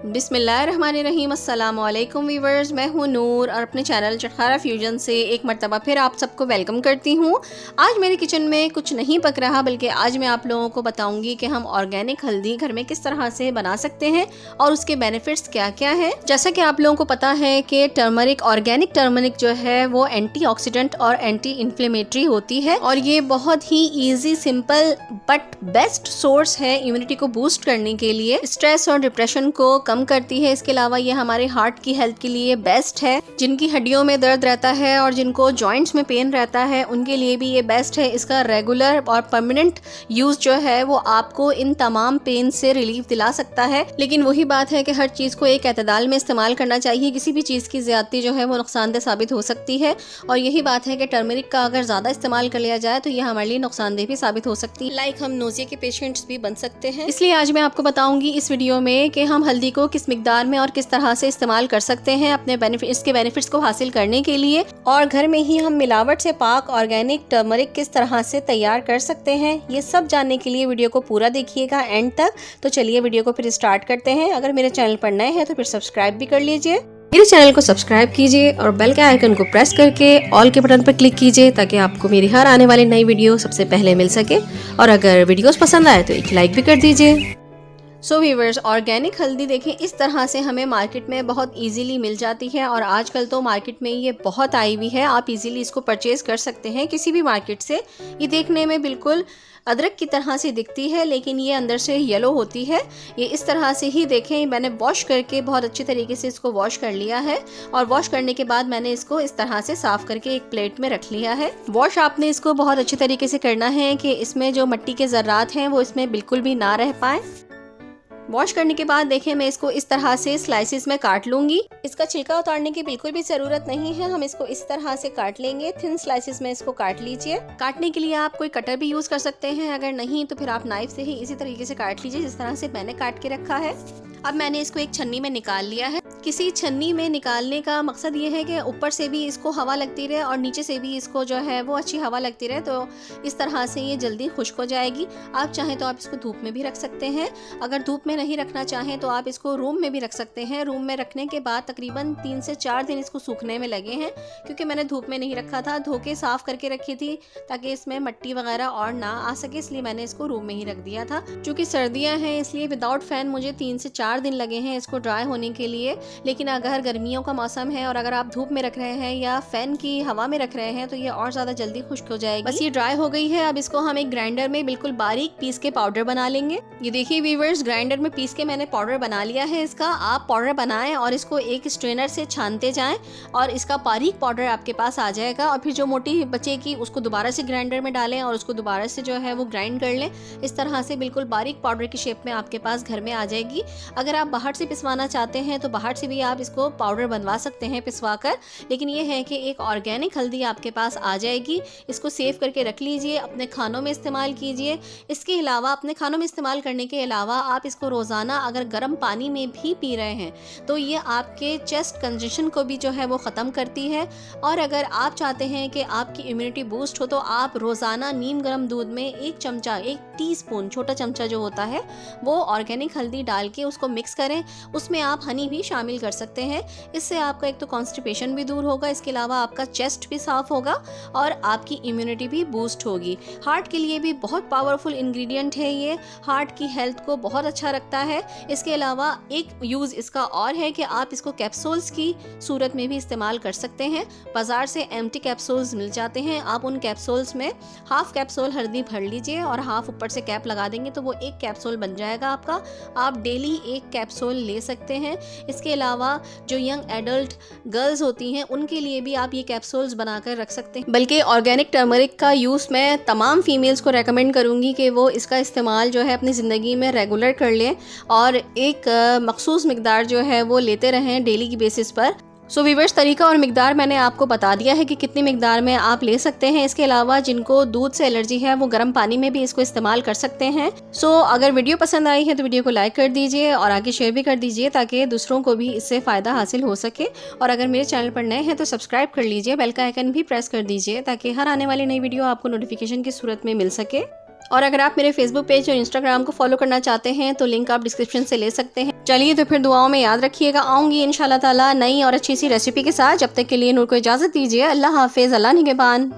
बिस्मिल्लाहिर्रहमानिर्रहीम। अस्सलाम वालेकुम वीवर्स, मैं हूँ नूर और अपने चैनल चटखारा फ्यूजन से एक मरतबा फिर आप सबको वेलकम करती हूँ। आज मेरे किचन में कुछ नहीं पक रहा, बल्कि आज मैं आप लोगों को बताऊंगी कि हम ऑर्गेनिक हल्दी घर में किस तरह से बना सकते हैं और उसके बेनिफिट्स क्या क्या हैं। जैसा कि आप लोगों को पता है कि टर्मरिक, ऑर्गेनिक टर्मरिक जो है वो एंटीऑक्सीडेंट और एंटी इन्फ्लेमेटरी होती है और ये बहुत ही easy, simple but best source है इम्यूनिटी को बूस्ट करने के लिए। स्ट्रेस और डिप्रेशन को कम करती है। इसके अलावा ये हमारे हार्ट की हेल्थ के लिए बेस्ट है। जिनकी हड्डियों में दर्द रहता है और जिनको जॉइंट्स में पेन रहता है उनके लिए भी ये बेस्ट है। इसका रेगुलर और परमानेंट यूज जो है वो आपको इन तमाम पेन से रिलीफ दिला सकता है। लेकिन वही बात है कि हर चीज को एक एतदाल में इस्तेमाल करना चाहिए। किसी भी चीज की ज्यादती जो है वो नुकसानदेह साबित हो सकती है और यही बात है कि टर्मरिक का अगर ज्यादा इस्तेमाल कर लिया जाए तो ये हमारे लिए नुकसानदेह भी साबित हो सकती है। लाइक हम नोजिया के पेशेंट्स भी बन सकते हैं। इसलिए आज मैं आपको बताऊंगी इस वीडियो में कि हम हल्दी को किस मिकदार में और किस तरह से इस्तेमाल कर सकते हैं अपने इसके बेनिफिट्स को हासिल करने के लिए, और घर में ही हम मिलावट से पाक ऑर्गेनिक टर्मरिक किस तरह से तैयार कर सकते हैं। ये सब जानने के लिए वीडियो को पूरा देखिएगा एंड तक। तो चलिए वीडियो को फिर स्टार्ट करते हैं। अगर मेरे चैनल पर नए हैं तो फिर सब्सक्राइब भी कर लीजिए। मेरे चैनल को सब्सक्राइब कीजिए और बेल के आइकन को प्रेस करके ऑल के बटन पर क्लिक कीजिए ताकि आपको मेरी हर आने वाली नई वीडियो सबसे पहले मिल सके। और अगर वीडियोस पसंद आए तो एक लाइक भी कर दीजिए। सो व्यूअर्स, ऑर्गेनिक हल्दी देखें इस तरह से हमें मार्केट में बहुत इजीली मिल जाती है और आजकल तो मार्केट में ये बहुत आई हुई है। आप इजीली इसको परचेज कर सकते हैं किसी भी मार्केट से। ये देखने में बिल्कुल अदरक की तरह से दिखती है लेकिन ये अंदर से येलो होती है। ये इस तरह से ही देखें, मैंने वॉश करके बहुत अच्छे तरीके से इसको वॉश कर लिया है और वॉश करने के बाद मैंने इसको इस तरह से साफ करके एक प्लेट में रख लिया है। वॉश आपने इसको बहुत अच्छे तरीके से करना है कि इसमें जो मिट्टी के ज़र्रात हैं वो इसमें बिल्कुल भी ना रह पाए। वॉश करने के बाद देखें मैं इसको इस तरह से स्लाइसिस में काट लूंगी। इसका छिलका उतारने की बिल्कुल भी जरूरत नहीं है, हम इसको इस तरह से काट लेंगे। थिन स्लाइसिस में इसको काट लीजिए। काटने के लिए आप कोई कटर भी यूज कर सकते हैं, अगर नहीं तो फिर आप नाइफ से ही इसी तरीके से काट लीजिए जिस तरह से मैंने काट के रखा है। अब मैंने इसको एक छन्नी में निकाल लिया है। किसी छन्नी में निकालने का मकसद ये है कि ऊपर से भी इसको हवा लगती रहे और नीचे से भी इसको जो है वो अच्छी हवा लगती रहे, तो इस तरह से ये जल्दी खुश्क हो जाएगी। आप चाहें तो आप इसको धूप में भी रख सकते हैं। अगर धूप में नहीं रखना चाहें तो आप इसको रूम में भी रख सकते हैं। रूम में रखने के बाद तकरीबन 3 से 4 दिन इसको सूखने में लगे हैं, क्योंकि मैंने धूप में नहीं रखा था, धो के साफ करके रखी थी ताकि इसमें मिट्टी वगैरह और ना आ सके, इसलिए मैंने इसको रूम में ही रख दिया था। क्योंकि सर्दियाँ हैं इसलिए विदाउट फैन मुझे 3 से 4 दिन लगे हैं इसको ड्राई होने के लिए। लेकिन अगर गर्मियों का मौसम है और अगर आप धूप में रख रहे हैं या फैन की हवा में रख रहे हैं तो ये और ज्यादा जल्दी खुश्क हो जाएगी। बस ये ड्राई हो गई है। अब इसको हम एक ग्राइंडर में बिल्कुल बारीक पीस के पाउडर बना लेंगे। ये देखिए व्यूअर्स, ग्राइंडर में पीस के मैंने पाउडर बना लिया है इसका। आप पाउडर बनाएं और इसको एक स्ट्रेनर से छानते जाएं और इसका बारीक पाउडर आपके पास आ जाएगा। और फिर जो मोटी बचेगी उसको दोबारा से ग्राइंडर में डालें और उसको दोबारा से जो है वो ग्राइंड कर लें। इस तरह से बिल्कुल बारीक पाउडर की शेप में आपके पास घर में आ जाएगी। अगर आप बाहर से पिसवाना चाहते हैं तो बाहर से भी आप इसको पाउडर बनवा सकते हैं पिसवा कर, लेकिन ये है कि एक ऑर्गेनिक हल्दी आपके पास आ जाएगी। इसको सेव करके रख लीजिए, अपने खानों में इस्तेमाल कीजिए। इसके अलावा अपने खानों में इस्तेमाल करने के अलावा आप इसको रोज़ाना अगर गर्म पानी में भी पी रहे हैं तो ये आपके चेस्ट कंजेशन को भी जो है वो ख़त्म करती है। और अगर आप चाहते हैं कि आपकी इम्यूनिटी बूस्ट हो तो आप रोज़ाना नीम गर्म दूध में 1 चमचा, 1 टीस्पून, छोटा चमचा जो होता है वो ऑर्गेनिक हल्दी डाल के उसको मिक्स करें। उसमें आप हनी भी शामिल कर सकते हैं। इससे आपका एक तो कॉन्स्टिपेशन भी दूर होगा, इसके अलावा आपका चेस्ट भी साफ होगा और आपकी इम्यूनिटी भी बूस्ट होगी। हार्ट के लिए भी बहुत पावरफुल इंग्रेडिएंट है ये, हार्ट की हेल्थ को बहुत अच्छा रखता है। इसके अलावा एक यूज़ इसका और है कि आप इसको कैप्सूल्स की सूरत में भी इस्तेमाल कर सकते हैं। बाजार से एम्प्टी कैप्सूल्स मिल जाते हैं, आप उन कैप्सूल्स में हाफ कैप्सूल हल्दी भर लीजिए और हाफ ऊपर से कैप लगा देंगे तो वो एक कैप्सूल बन जाएगा आपका। आप डेली एक कैप्सूल ले सकते हैं। इसके अलावा जो यंग एडल्ट गर्ल्स होती हैं उनके लिए भी आप ये कैप्सूल्स बनाकर रख सकते हैं। बल्कि ऑर्गेनिक टर्मरिक का यूज़ मैं तमाम फीमेल्स को रेकमेंड करूंगी कि वो इसका इस्तेमाल जो है अपनी ज़िंदगी में रेगुलर कर लें और एक मखसूस मिकदार जो है वो लेते रहें डेली की बेसिस पर। सो व्यूअर्स, तरीका और मिकदार मैंने आपको बता दिया है कि कितनी मिकदार में आप ले सकते हैं। इसके अलावा जिनको दूध से एलर्जी है वो गर्म पानी में भी इसको इस्तेमाल कर सकते हैं। सो अगर वीडियो पसंद आई है तो वीडियो को लाइक कर दीजिए और आगे शेयर भी कर दीजिए ताकि दूसरों को भी इससे फ़ायदा हासिल हो सके। और अगर मेरे चैनल पर नए हैं तो सब्सक्राइब कर लीजिए, बेल का आइकन भी प्रेस कर दीजिए ताकि हर आने वाली नई वीडियो आपको नोटिफिकेशन की सूरत में मिल सके। और अगर आप मेरे फेसबुक पेज और इंस्टाग्राम को फॉलो करना चाहते हैं तो लिंक आप डिस्क्रिप्शन से ले सकते हैं। चलिए तो फिर दुआओं में याद रखिएगा। आऊँगी इंशाल्लाह ताला नई और अच्छी सी रेसिपी के साथ। जब तक के लिए नूर को इजाज़त दीजिए। अल्लाह हाफिज़, अल्लाह निगहबान।